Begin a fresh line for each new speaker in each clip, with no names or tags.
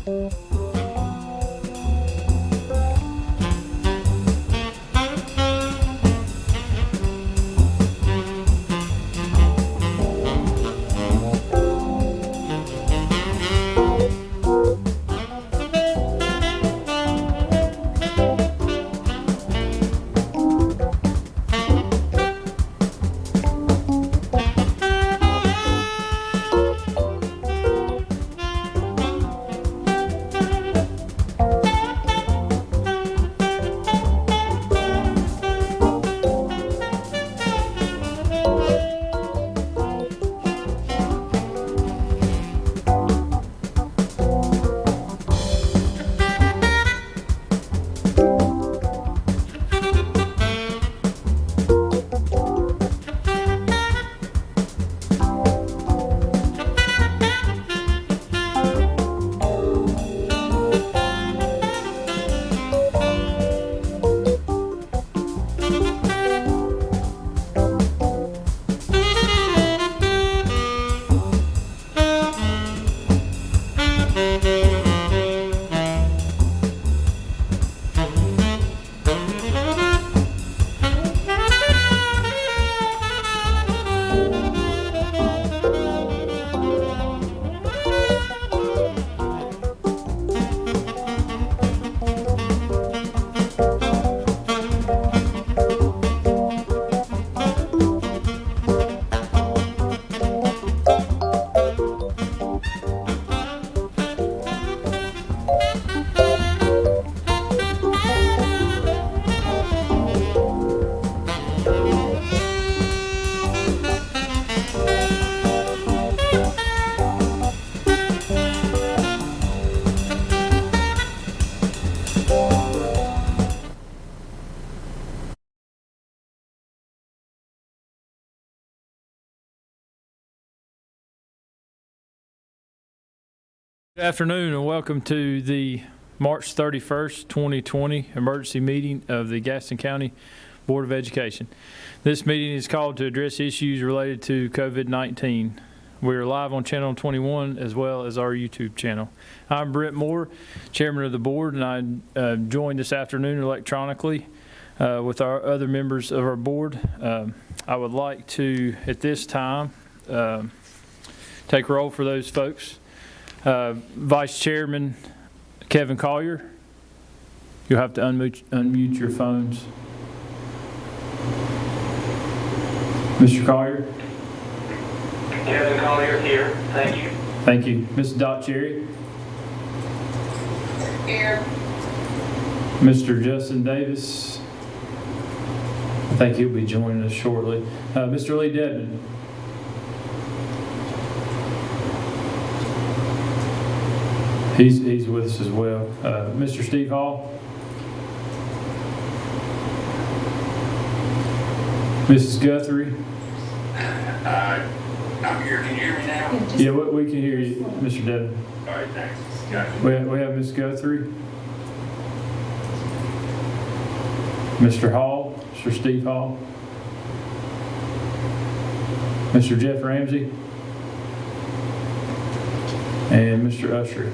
Good afternoon and welcome to the March 31st, 2020 emergency meeting of the Gaston County Board of Education. This meeting is called to address issues related to COVID-19. We are live on Channel 21 as well as our YouTube channel. I'm Brent Moore, Chairman of the Board, and I'm joined this afternoon electronically with our other members of our board. I would like to, at this time, take roll for those folks. Vice Chairman Kevin Collier, you'll have to unmute your phones. Mr. Collier?
Kevin Collier here. Thank you.
Thank you. Ms. Dot Cherry?
Here.
Mr. Justin Davis? I think he'll be joining us shortly. Mr. Lee Dedman? He's with us as well. Mr. Steve Hall? Mrs. Guthrie?
I'm here. Can you hear me now?
Yeah, we can hear you, Mr. Devin.
All right, thanks. Gotcha.
We have Ms. Guthrie. Mr. Hall, Mr. Steve Hall. Mr. Jeff Ramsey. And Mr. Usher.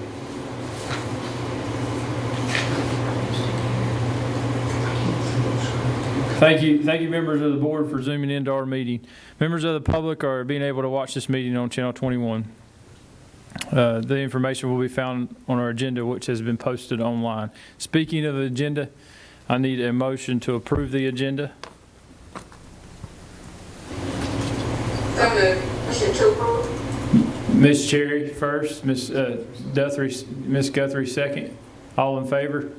Thank you, members of the board, for zooming into our meeting. Members of the public are being able to watch this meeting on Channel 21. The information will be found on our agenda, which has been posted online. Speaking of the agenda, I need a motion to approve the agenda.
So moved. Motion to approve.
Ms. Cherry first, Ms. Guthrie second. All in favor?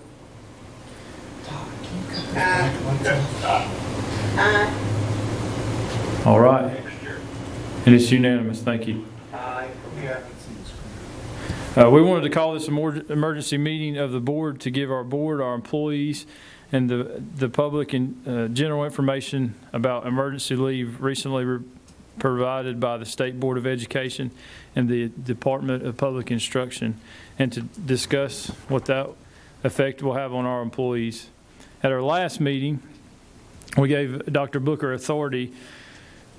All right. And it's unanimous. Thank you. We wanted to call this a more emergency meeting of the board to give our board, our employees, and the public and general information about emergency leave recently provided by the State Board of Education and the Department of Public Instruction, and to discuss what that effect will have on our employees. At our last meeting, we gave Dr. Booker authority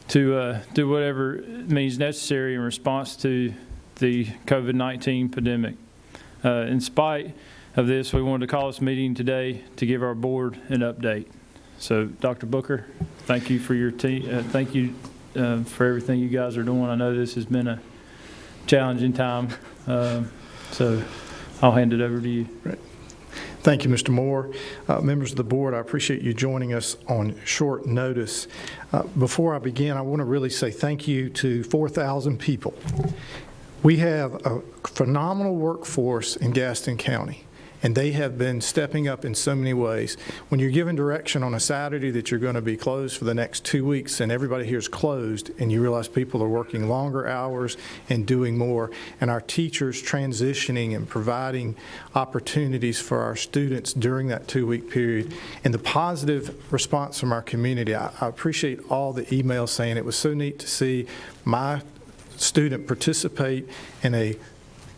to do whatever means necessary in response to the COVID-19 pandemic. In spite of this, we wanted to call this meeting today to give our board an update. So, Dr. Booker, thank you for your team. Thank you for everything you guys are doing. I know this has been a challenging time, so I'll hand it over to you.
Right. Thank you, Mr. Moore. Members of the board, I appreciate you joining us on short notice. Before I begin, I want to really say thank you to 4,000 people. We have a phenomenal workforce in Gaston County, and they have been stepping up in so many ways. When you're given direction on a Saturday that you're going to be closed for the next 2 weeks and everybody here is closed, and you realize people are working longer hours and doing more, and our teachers transitioning and providing opportunities for our students during that 2-week period, and the positive response from our community. I appreciate all the emails saying it was so neat to see my student participate in a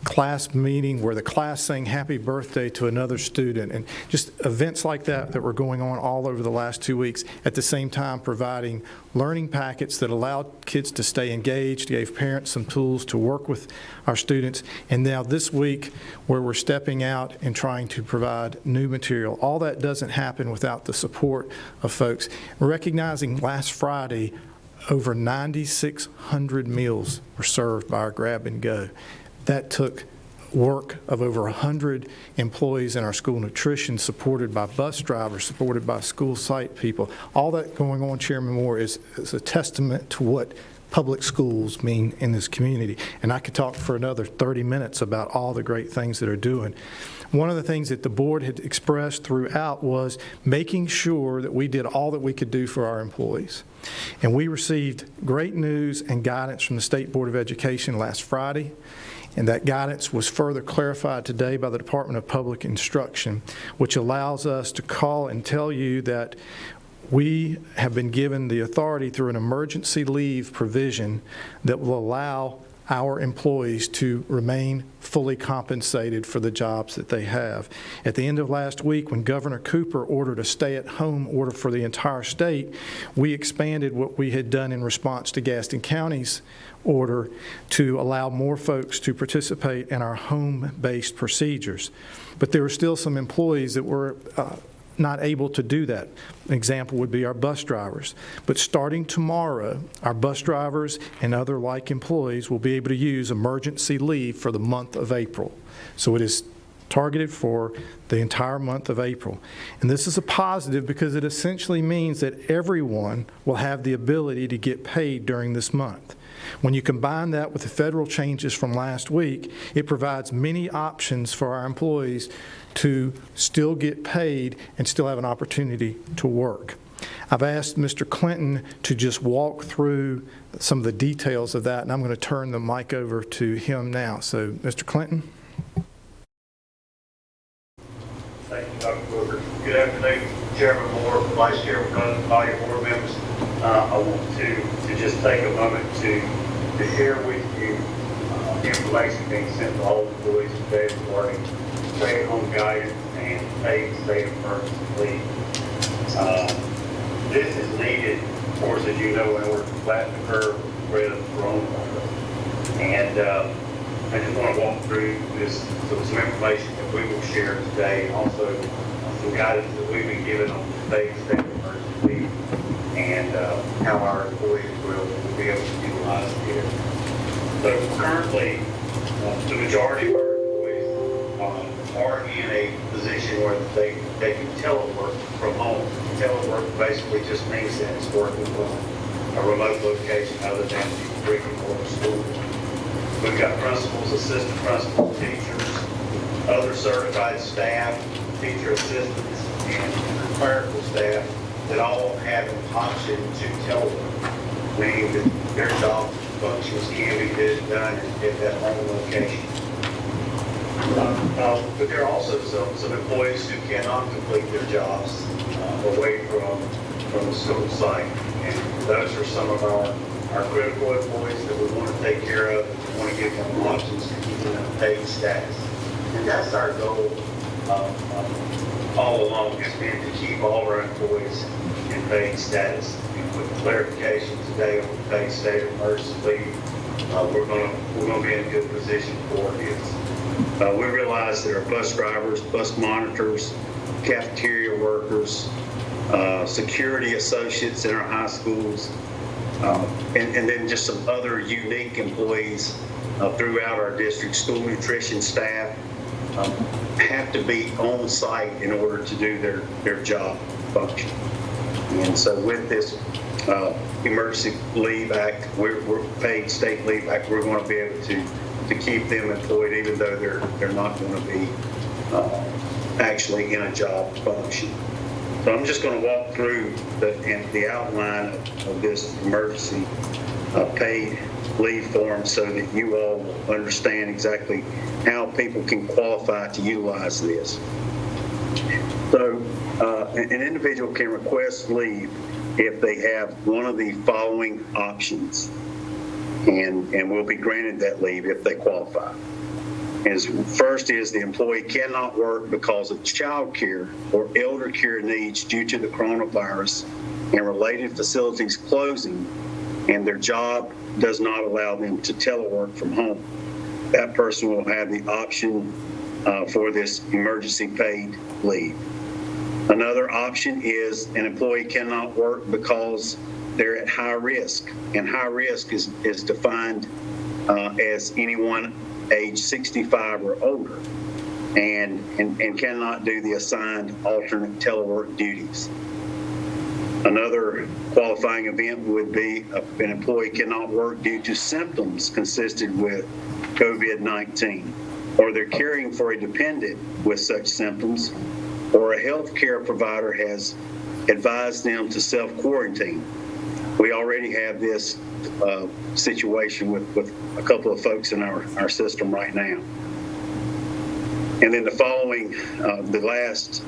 class meeting where the class sang happy birthday to another student, and just events like that that were going on all over the last 2 weeks, at the same time providing learning packets that allowed kids to stay engaged, gave parents some tools to work with our students, and now this week where we're stepping out and trying to provide new material. All that doesn't happen without the support of folks. Recognizing last Friday, over 9,600 meals were served by our grab and go. That took work of over 100 employees in our school nutrition, supported by bus drivers, supported by school site people. All that going on, Chairman Moore, is a testament to what public schools mean in this community. And I could talk for another 30 minutes about all the great things that are doing. One of the things that the board had expressed throughout was making sure that we did all that we could do for our employees. And we received great news and guidance from the State Board of Education last Friday. And that guidance was further clarified today by the Department of Public Instruction, which allows us to call and tell you that we have been given the authority through an emergency leave provision that will allow our employees to remain fully compensated for the jobs that they have. At the end of last week, when Governor Cooper ordered a stay-at-home order for the entire state, we expanded what we had done in response to Gaston County's order to allow more folks to participate in our home-based procedures. But there were still some employees that were not able to do that. An example would be our bus drivers. But starting tomorrow, our bus drivers and other like employees will be able to use emergency leave for the month of April. So it is targeted for the entire month of April. And this is a positive because it essentially means that everyone will have the ability to get paid during this month. When you combine that with the federal changes from last week, it provides many options for our employees to still get paid and still have an opportunity to work. I've asked Mr. Clinton to just walk through some of the details of that, and I'm going to turn the mic over to him now. So, Mr. Clinton.
Thank you, Dr. Booker. Good afternoon, Chairman Moore, Vice Chairman, all your board members. I want to just take a moment to share with you information being sent to all employees today regarding stay-at-home guidance and paid state of emergency leave. This is needed, of course, as you know, in order to flatten the curve of the spread of the coronavirus. And I just want to walk through this, some information that we will share today, and also some guidance that we've been given on the paid state of emergency leave and how our employees will be able to utilize it. So currently, the majority of our employees are in a position where they can telework from home. Telework basically just means that it's working from a remote location other than the brick and mortar school. We've got principals, assistant principals, teachers, other certified staff, teacher assistants, and clerical staff that all have an option to telework, meaning that their job functions can be done at that home location. But there are also some employees who cannot complete their jobs away from the school site. And those are some of our critical employees that we want to take care of, and we want to give them options to keep them in paid status. And that's our goal all along, has been to keep all of our employees in paid status. And with clarification today on the paid state of emergency leave, we're going to be in a good position for this. We realize that our bus drivers, bus monitors, cafeteria workers, security associates in our high schools, and then just some other unique employees throughout our district, school nutrition staff, have to be on site in order to do their job function. And so with this Emergency Leave Act, we're paid state leave act, we're going to be able to keep them employed even though they're not going to be actually in a job function. So I'm just going to walk through the outline of this emergency paid leave form so that you all will understand exactly how people can qualify to utilize this. So an individual can request leave if they have one of the following options, and will be granted that leave if they qualify. First is the employee cannot work because of child care or elder care needs due to the coronavirus and related facilities closing, and their job does not allow them to telework from home. That person will have the option for this emergency paid leave. Another option is an employee cannot work because they're at high risk, and high risk is defined as anyone age 65 or older and cannot do the assigned alternate telework duties. Another qualifying event would be an employee cannot work due to symptoms consistent with COVID-19, or they're caring for a dependent with such symptoms, or a health care provider has advised them to self-quarantine. We already have this situation with a couple of folks in our system right now. And then the following, the last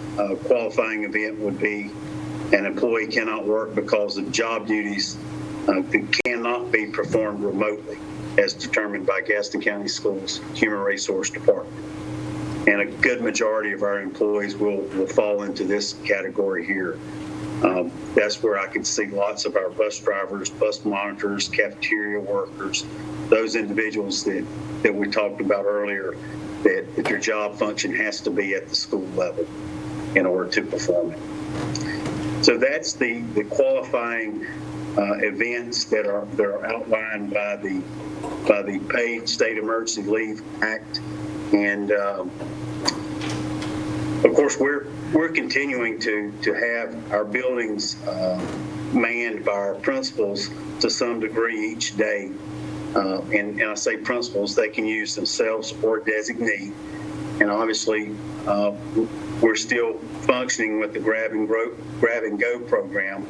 qualifying event would be an employee cannot work because of job duties that cannot be performed remotely, as determined by Gaston County Schools Human Resource Department. And a good majority of our employees will fall into this category here. That's where I can see lots of our bus drivers, bus monitors, cafeteria workers, those individuals that we talked about earlier, that their job function has to be at the school level in order to perform it. So that's the qualifying events that are outlined by the Paid State Emergency Leave Act. And of course, we're continuing to have our buildings manned by our principals to some degree each day. And I say principals, they can use themselves or designate. And obviously, we're still functioning with the grab and go program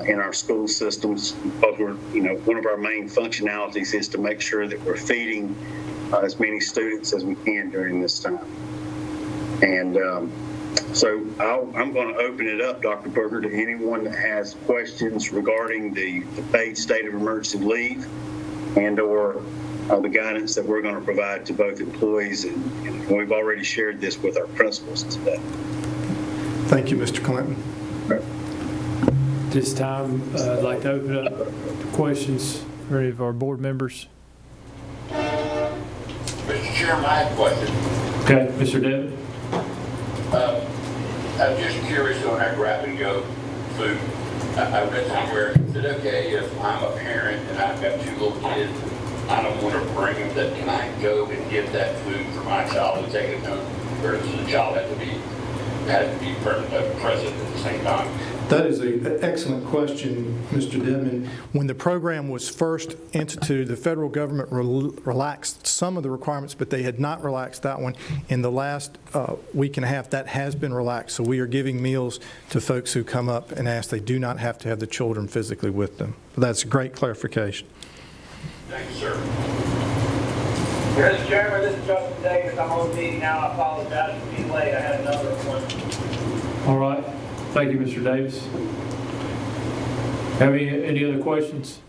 in our school systems, because one of our main functionalities is to make sure that we're feeding as many students as we can during this time. And so I'm going to open it up, Dr. Berger, to anyone that has questions regarding the paid state of emergency leave and or the guidance that we're going to provide to both employees, and we've already shared this with our principals today.
Thank you, Mr. Clinton.
This time, I'd like to open up questions for any of our board members.
Mr. Chairman, I have a question.
Okay, Mr. Devitt.
I'm just curious on that grab and go food. I read somewhere, is it okay if I'm a parent and I've got 2 little kids, I don't want to bring them, that can I go and get that food for my child and take it home? Or does the child have to be present at the same time?
That is an excellent question, Mr. Dedman. When the program was first instituted, the federal government relaxed some of the requirements, but they had not relaxed that one. In the last week and a half, that has been relaxed. So we are giving meals to folks who come up and ask. They do not have to have the children physically with them. That's a great clarification.
Thank you, sir.
Mr. Chairman, this is Justin Davis. I'm on the meeting now. I apologize for being late. I had another appointment.
All right. Thank you, Mr. Davis. Have any other questions?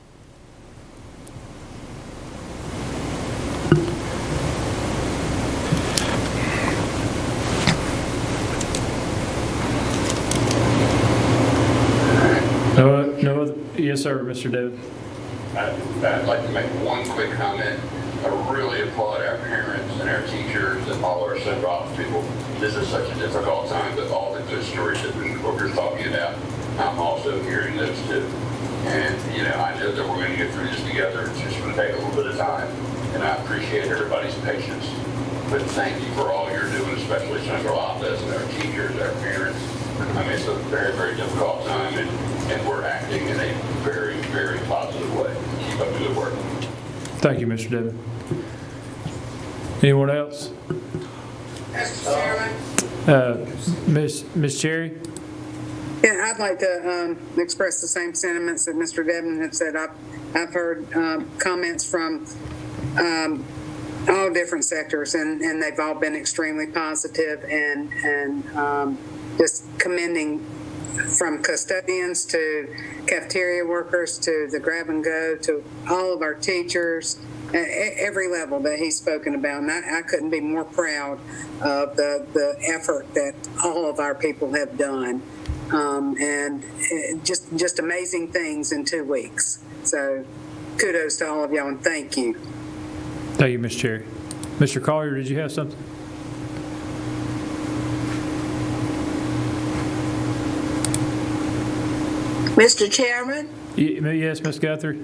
No other? Yes, sir, Mr. Davis.
I'd like to make one quick comment. I really applaud our parents and our teachers and all our central office people. This is such a difficult time, but all the good stories that Mr. Booker's talking about, I'm also hearing those too. And, I know that we're going to get through this together. It's just going to take a little bit of time. And I appreciate everybody's patience. But thank you for all you're doing, especially central office and our teachers, our parents. I mean, it's a very, very difficult time, and we're acting in a very, very positive way. Keep up the good work.
Thank you, Mr. Devon. Anyone else?
Mr. Chairman?
Ms. Cherry?
Yeah, I'd like to express the same sentiments that Mr. Devon had said. I've heard comments from all different sectors, and they've all been extremely positive and just commending, from custodians to cafeteria workers to the grab and go to all of our teachers, every level that he's spoken about. And I couldn't be more proud of the effort that all of our people have done. And just amazing things in 2 weeks. So kudos to all of y'all, and thank you.
Thank you, Ms. Cherry. Mr. Collier, did you have something?
Mr. Chairman,
Yes, Ms. Guthrie?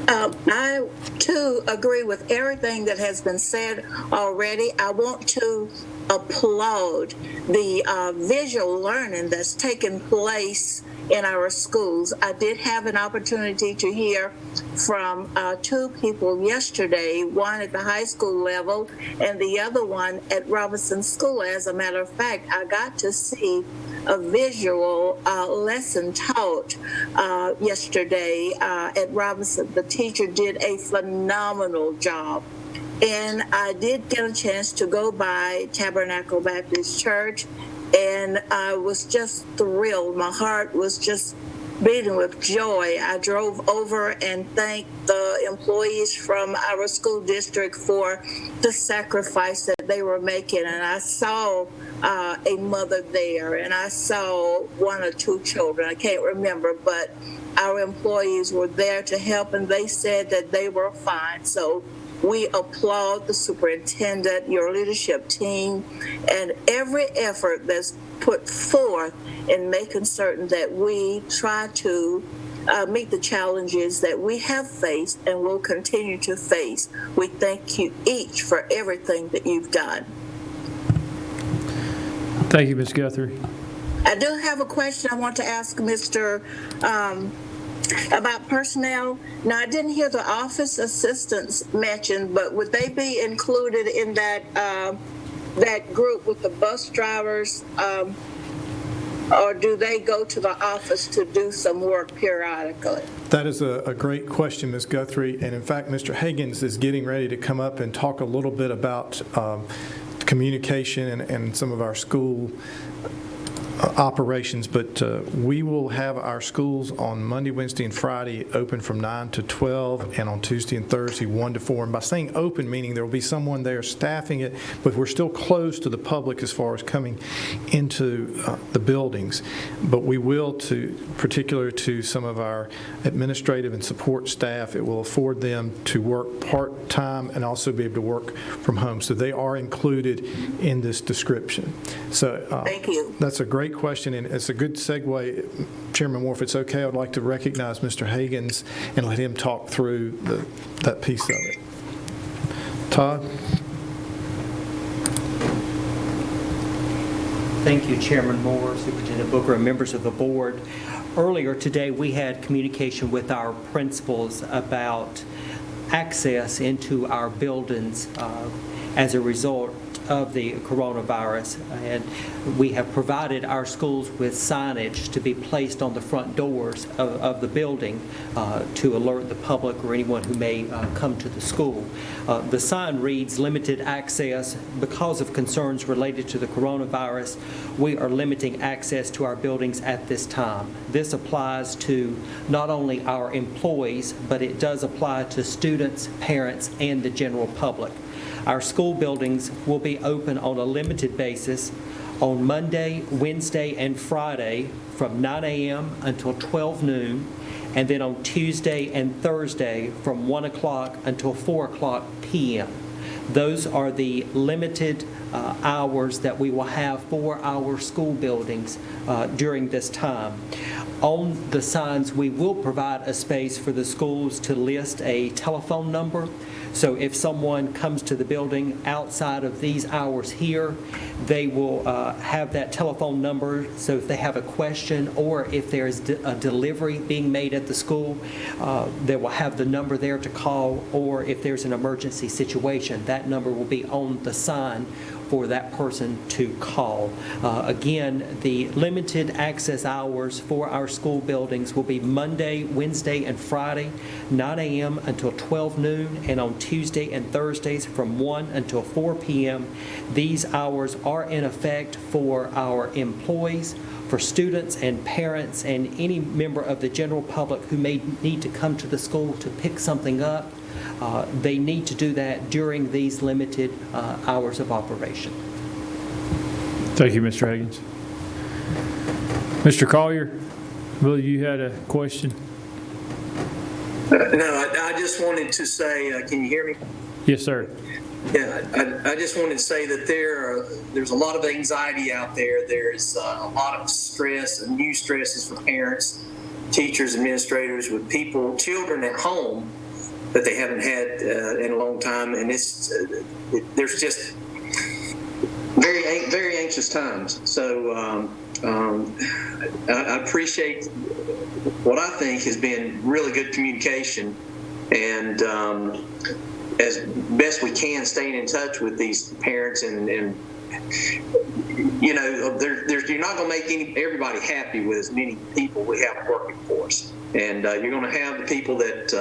I too agree with everything that has been said already. I want to applaud the visual learning that's taken place in our schools. I did have an opportunity to hear from 2 people yesterday, one at the high school level and the other one at Robinson School. As a matter of fact, I got to see a visual lesson taught yesterday at Robinson. The teacher did a phenomenal job. And I did get a chance to go by Tabernacle Baptist Church, and I was just thrilled. My heart was just beating with joy. I drove over and thanked the employees from our school district for the sacrifice that they were making. And I saw a mother there, and I saw 1 or 2 children. I can't remember, but our employees were there to help, and they said that they were fine. So we applaud the superintendent, your leadership team, and every effort that's put forth in making certain that we try to meet the challenges that we have faced and will continue to face. We thank you each for everything that you've done.
Thank you, Ms. Guthrie.
I do have a question I want to ask Mr. About personnel. Now, I didn't hear the office assistants mentioned, but would they be included in that that group with the bus drivers, or do they go to the office to do some work periodically?
That is a great question, Ms. Guthrie. And in fact, Mr. Higgins is getting ready to come up and talk a little bit about communication and some of our school operations, but we will have our schools on Monday, Wednesday, and Friday open from 9 to 12, and on Tuesday and Thursday 1 to 4. And by saying open, meaning there will be someone there staffing it, but we're still closed to the public as far as coming into the buildings. But we will, particular to some of our administrative and support staff, it will afford them to work part-time and also be able to work from home. So they are included in this description. So
Thank you.
That's a great question, and it's a good segue. Chairman Moore, if it's okay, I would like to recognize Mr. Higgins and let him talk through that piece of it. Todd?
Thank you, Chairman Moore, Superintendent Booker, and members of the board. Earlier today, we had communication with our principals about access into our buildings as a result of the coronavirus, and we have provided our schools with signage to be placed on the front doors of the building to alert the public or anyone who may come to the school. The sign reads limited access. Because of concerns related to the coronavirus, we are limiting access to our buildings at this time. This applies to not only our employees, but it does apply to students, parents, and the general public. Our school buildings will be open on a limited basis on Monday, Wednesday, and Friday from 9 a.m. until 12 noon, and then on Tuesday and Thursday from 1 o'clock until 4 o'clock p.m. Those are the limited hours that we will have for our school buildings during this time. On the signs, we will provide a space for the schools to list a telephone number. So if someone comes to the building outside of these hours here, they will have that telephone number. So if they have a question or if there's a delivery being made at the school, they will have the number there to call, or if there's an emergency situation, that number will be on the sign for that person to call. Again, the limited access hours for our school buildings will be Monday, Wednesday, and Friday, 9 a.m. until 12 noon, and on Tuesday and Thursdays from 1 until 4 p.m. These hours are in effect for our employees, for students and parents, and any member of the general public who may need to come to the school to pick something up. They need to do that during these limited hours of operation.
Thank you, Mr. Higgins. Mr. Collier, I believe you had a question.
No, I just wanted to say, can you hear me?
Yes, sir.
Yeah, I just wanted to say that there's a lot of anxiety out there. There's a lot of stress and new stresses for parents, teachers, administrators, with children at home that they haven't had in a long time, and there's just very anxious times. So I appreciate what I think has been really good communication, and as best we can, staying in touch with these parents, and you know, you're not going to make everybody happy with as many people we have working for us, and you're going to have the people that.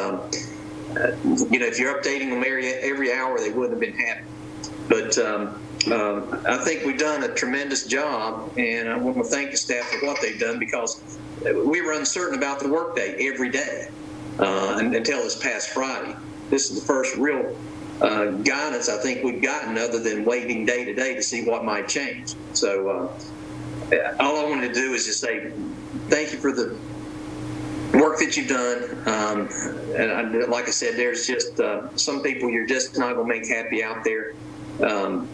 You know, if you're updating them every hour, they wouldn't have been happy. But I think we've done a tremendous job, and I want to thank the staff for what they've done, because we were uncertain about the workday every day until this past Friday. This is the first real guidance I think we've gotten, other than waiting day to day to see what might change. So all I wanted to do is just say thank you for the work that you've done, and like I said, there's just some people you're just not going to make happy out there, and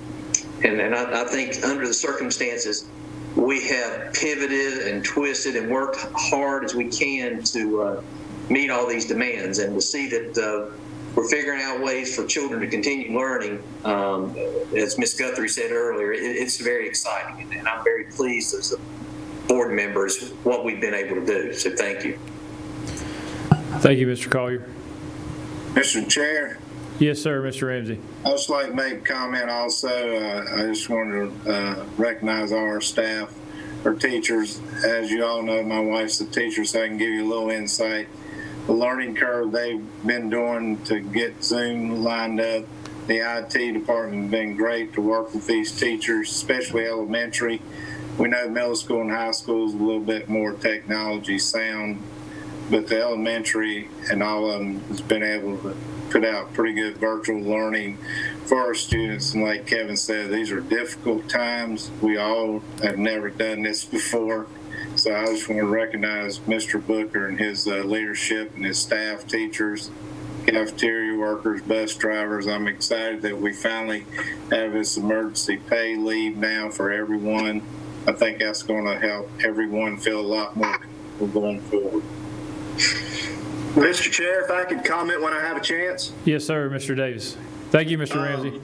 I think under the circumstances we have pivoted and twisted and worked hard as we can to meet all these demands, and to see that we're figuring out ways for children to continue learning. As Ms. Guthrie said earlier, it's very exciting, and I'm very pleased as a board members what we've been able to do. So thank you.
Thank you, Mr. Collier.
Mr. Chair,
Yes, sir, Mr. Ramsey.
I'd just like to make a comment also. I just wanted to recognize all our staff, our teachers. As you all know, my wife's a teacher, so I can give you a little insight. The learning curve they've been doing to get Zoom lined up. The IT department has been great to work with these teachers, especially elementary. We know middle school and high school is a little bit more technology sound, but the elementary and all of them has been able to put out pretty good virtual learning for our students. And like Kevin said, these are difficult times. We all have never done this before. So I just want to recognize Mr. Booker and his leadership and his staff, teachers, cafeteria workers, bus drivers. I'm excited that we finally have this emergency pay leave now for everyone. I think that's going to help everyone feel a lot more comfortable going forward.
Mr. Chair, if I could comment when I have a chance.
Yes, sir, Mr. Davis. Thank you, Mr. Ramsey.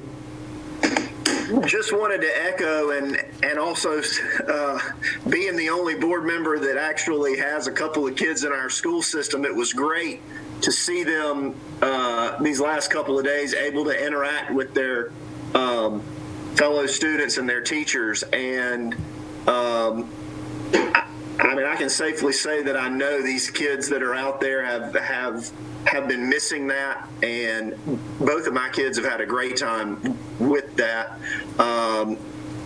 Just wanted to echo and also being the only board member that actually has a couple of kids in our school system, it was great to see them these last couple of days able to interact with their fellow students and their teachers. And I mean, I can safely say that I know these kids that are out there have been missing that, and both of my kids have had a great time with that. And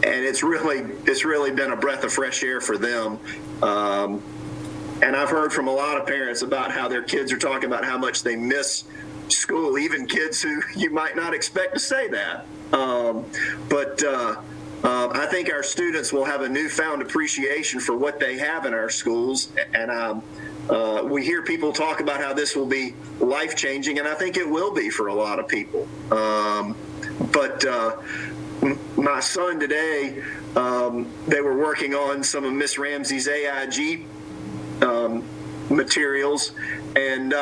it's really been a breath of fresh air for them. And I've heard from a lot of parents about how their kids are talking about how much they miss school, even kids who you might not expect to say that. I think our students will have a newfound appreciation for what they have in our schools, and We hear people talk about how this will be life-changing, and I think it will be for a lot of people. But my son today, they were working on some of Miss Ramsey's AIG materials, and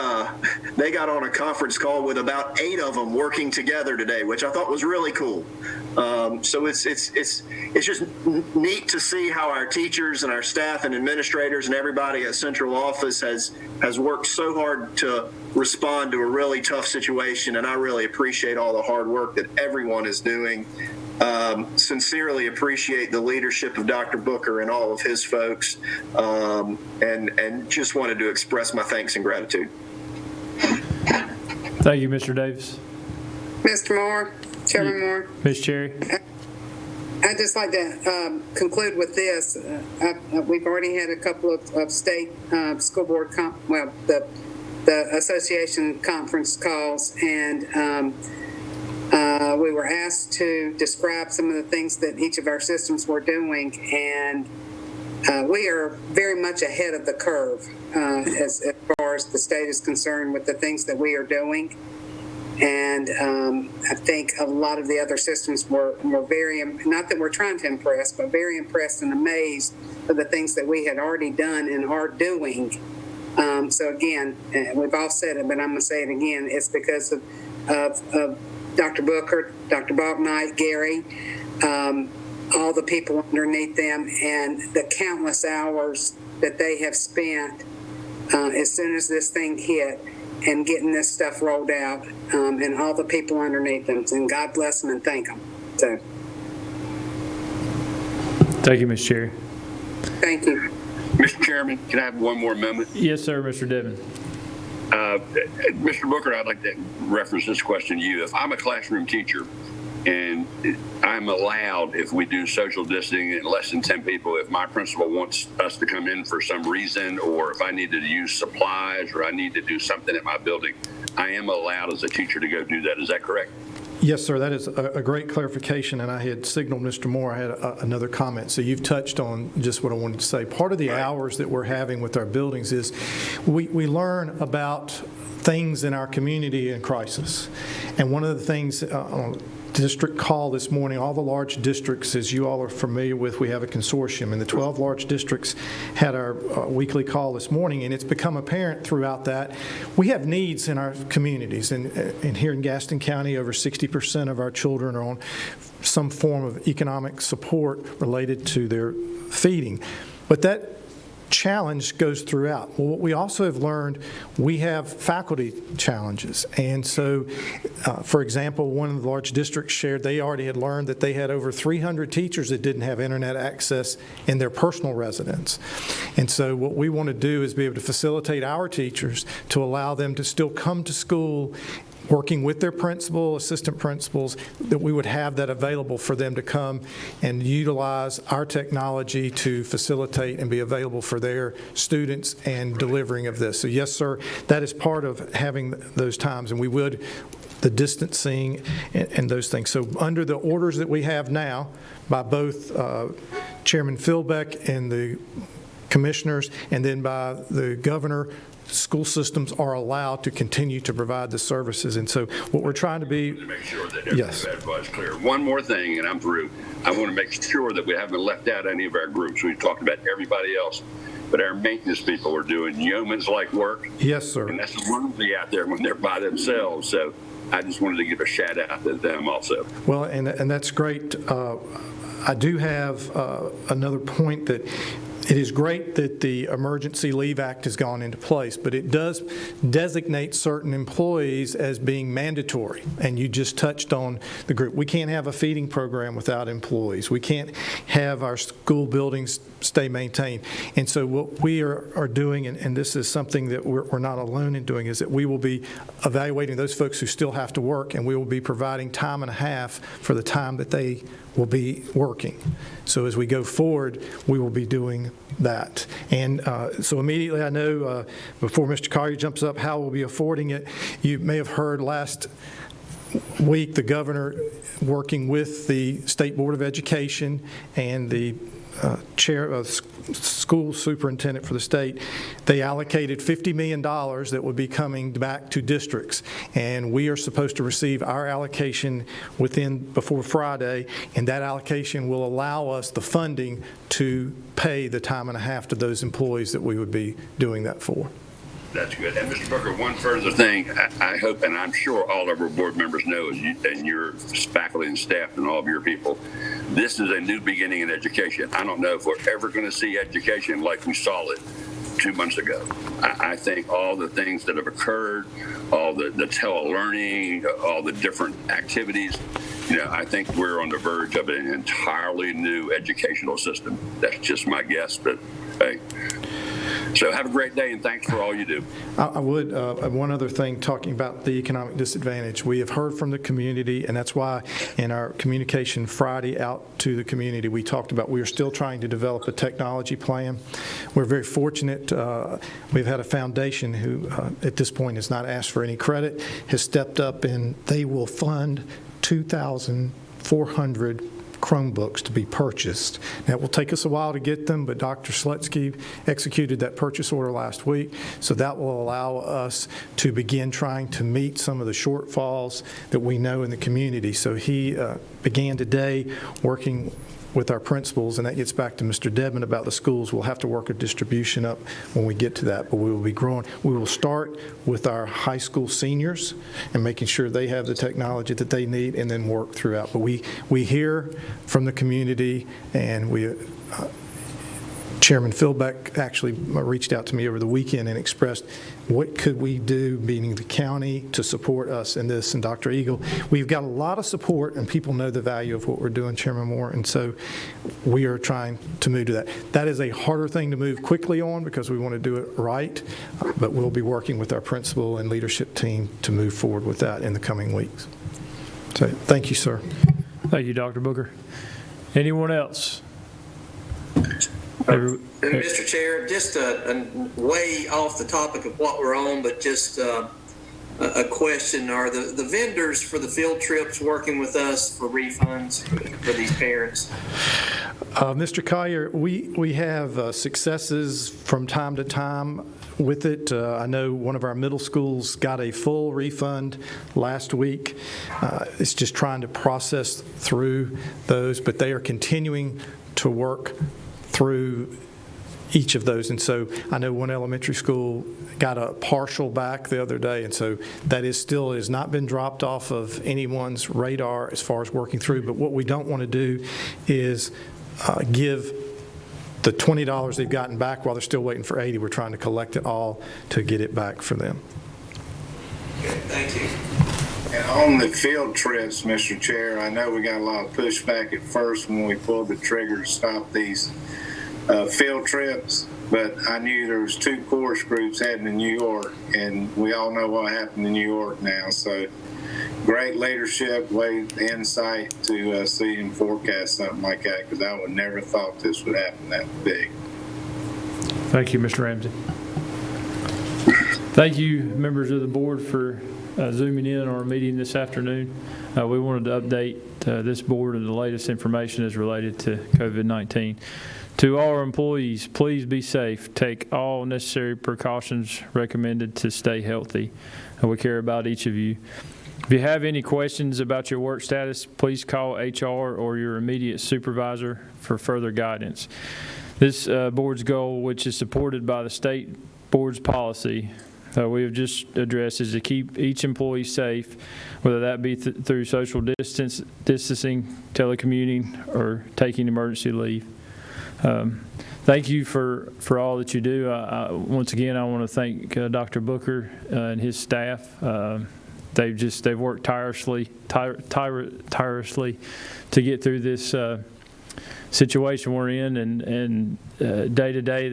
they got on a conference call with about 8 of them working together today, which I thought was really cool. So it's just neat to see how our teachers and our staff and administrators and everybody at central office has worked so hard to respond to a really tough situation, and I really appreciate all the hard work that everyone is doing. Sincerely appreciate the leadership of Dr. Booker and all of his folks, and just wanted to express my thanks and gratitude.
Thank you, Mr. Davis.
Mr. Moore, Chairman Moore.
Ms. Cherry.
I'd just like to conclude with this. We've already had a couple of state school board, the association conference calls, and we were asked to describe some of the things that each of our systems were doing, and we are very much ahead of the curve as far as the state is concerned with the things that we are doing. And I think a lot of the other systems were very, not that we're trying to impress, but very impressed and amazed of the things that we had already done and are doing. So again, we've all said it, but I'm going to say it again. It's because of Dr. Booker, Dr. Balknight, Gary, all the people underneath them, and the countless hours that they have spent as soon as this thing hit and getting this stuff rolled out, and all the people underneath them. And God bless them and thank them. So,
Thank you, Ms. Cherry.
thank you.
Mr. Chairman, can I have one more moment?
Yes, sir, Mr. Devon.
Mr. Booker, I'd like to reference this question to you. If I'm a classroom teacher and I'm allowed, if we do social distancing and less than 10 people, if my principal wants us to come in for some reason, or if I need to use supplies or I need to do something at my building, I am allowed as a teacher to go do that. Is that correct?
Yes, sir. That is a great clarification, and I had signaled Mr. Moore I had another comment. So you've touched on just what I wanted to say. Part of the hours that we're having with our buildings is we learn about things in our community in crisis. And one of the things on district call this morning, all the large districts, as you all are familiar with, we have a consortium, and the 12 large districts had our weekly call this morning, and it's become apparent throughout that we have needs in our communities. And here in Gaston County, over 60% of our children are on some form of economic support related to their feeding. But that challenge goes throughout. Well, what we also have learned, we have faculty challenges. And so, for example, one of the large districts shared they already had learned that they had over 300 teachers that didn't have internet access in their personal residence. And so what we want to do is be able to facilitate our teachers to allow them to still come to school working with their principal, assistant principals, that we would have that available for them to come and utilize our technology to facilitate and be available for their students and delivering of this. So yes, sir, that is part of having those times, and we would, the distancing and those things. So under the orders that we have now by both Chairman Philbeck and the commissioners, and then by the governor, school systems are allowed to continue to provide the services. And so what we're trying to be,
To make sure that everybody's clear. One more thing, and I'm through. I want to make sure that we haven't left out any of our groups. We've talked about everybody else, but our maintenance people are doing yeoman's-like work.
yes, sir.
And that's lonely out there when they're by themselves. So I just wanted to give a shout out to them also.
Well, and that's great. I do have another point that it is great that the Emergency Leave Act has gone into place, but it does designate certain employees as being mandatory. And you just touched on the group. We can't have a feeding program without employees. We can't have our school buildings stay maintained. And so what we are doing, and this is something that we're not alone in doing, is that we will be evaluating those folks who still have to work, and we will be providing time and a half for the time that they will be working. So as we go forward, we will be doing that. And so immediately, I know before Mr. Collier jumps up, how we'll be affording it. You may have heard last week the governor working with the State Board of Education and the school superintendent for the state, they allocated $50 million that would be coming back to districts. And we are supposed to receive our allocation before Friday, and that allocation will allow us the funding to pay the time and a half to those employees that we would be doing that for.
That's good. And Mr. Booker, one further thing, I hope, and I'm sure all of our board members know, and your faculty and staff and all of your people, this is a new beginning in education. I don't know if we're ever going to see education like we saw it 2 months ago. I think all the things that have occurred, all the tele-learning, all the different activities, I think we're on the verge of an entirely new educational system. That's just my guess, but hey. So have a great day, and thanks for all you do.
I would, one other thing, talking about the economic disadvantage. We have heard from the community, and that's why in our communication Friday out to the community, we talked about we are still trying to develop a technology plan. We're very fortunate. We've had a foundation who, at this point, has not asked for any credit, has stepped up, and they will fund 2,400 Chromebooks to be purchased. Now, it will take us a while to get them, but Dr. Slutsky executed that purchase order last week, so that will allow us to begin trying to meet some of the shortfalls that we know in the community. So he began today working with our principals, and that gets back to Mr. Dedman about the schools. We'll have to work a distribution up when we get to that, but we will be growing. We will start with our high school seniors and making sure they have the technology that they need, and then work throughout. But we hear from the community, and Chairman Philbeck actually reached out to me over the weekend and expressed what could we do, meaning the county, to support us in this. And Dr. Eagle, we've got a lot of support, and people know the value of what we're doing, Chairman Moore, and so we are trying to move to that. That is a harder thing to move quickly on because we want to do it right, but we'll be working with our principal and leadership team to move forward with that in the coming weeks. So thank you, sir.
Thank you, Dr. Booker. Anyone else?
Mr. Chair, just way off the topic of what we're on, but just a question. Are the vendors for the field trips working with us for refunds for these parents?
Mr. Collier, we have successes from time to time with it. I know one of our middle schools got a full refund last week. It's just trying to process through those, but they are continuing to work through each of those. And so I know one elementary school got a partial back the other day, and so that is still has not been dropped off of anyone's radar as far as working through. But what we don't want to do is give the $20 they've gotten back while they're still waiting for 80. We're trying to collect it all to get it back for them.
Okay, thank you.
And on the field trips, Mr. Chair, I know we got a lot of pushback at first when we pulled the trigger to stop these field trips, but I knew there was 2 course groups heading to New York, and we all know what happened in New York now. So great leadership, great insight to see and forecast something like that, because I would never thought this would happen that big.
Thank you, Mr. Ramsey. Thank you, members of the board, for zooming in on our meeting this afternoon. We wanted to update this board of the latest information as related to COVID-19. To all our employees, please be safe. Take all necessary precautions recommended to stay healthy. We care about each of you. If you have any questions about your work status, please call HR or your immediate supervisor for further guidance. This board's goal, which is supported by the state board's policy, we have just addressed, is to keep each employee safe, whether that be through social distancing, telecommuting, or taking emergency leave. Thank you for all that you do. Once again, I want to thank Dr. Booker and his staff. They've worked tirelessly to get through this situation we're in, and day to day,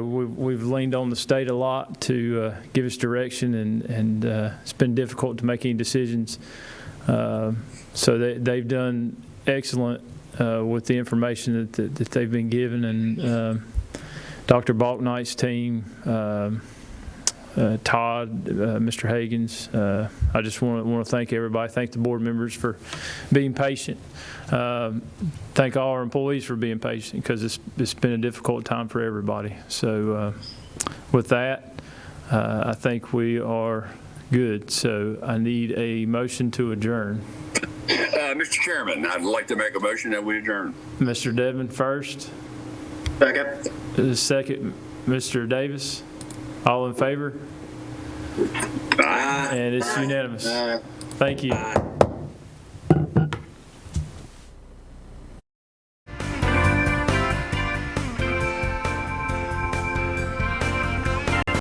we've leaned on the state a lot to give us direction, and it's been difficult to make any decisions. So they've done excellent with the information that they've been given, and Dr. Balknight's team, Todd, Mr. Hagens. I just want to thank everybody. Thank the board members for being patient. Thank all our employees for being patient, because it's been a difficult time for everybody. So with that, I think we are good. So I need a motion to adjourn.
Mr. Chairman, I'd like to make a motion that we adjourn.
Mr. Devon first.
Second.
Second, Mr. Davis. All in favor?
Aye.
And it's unanimous. Thank you.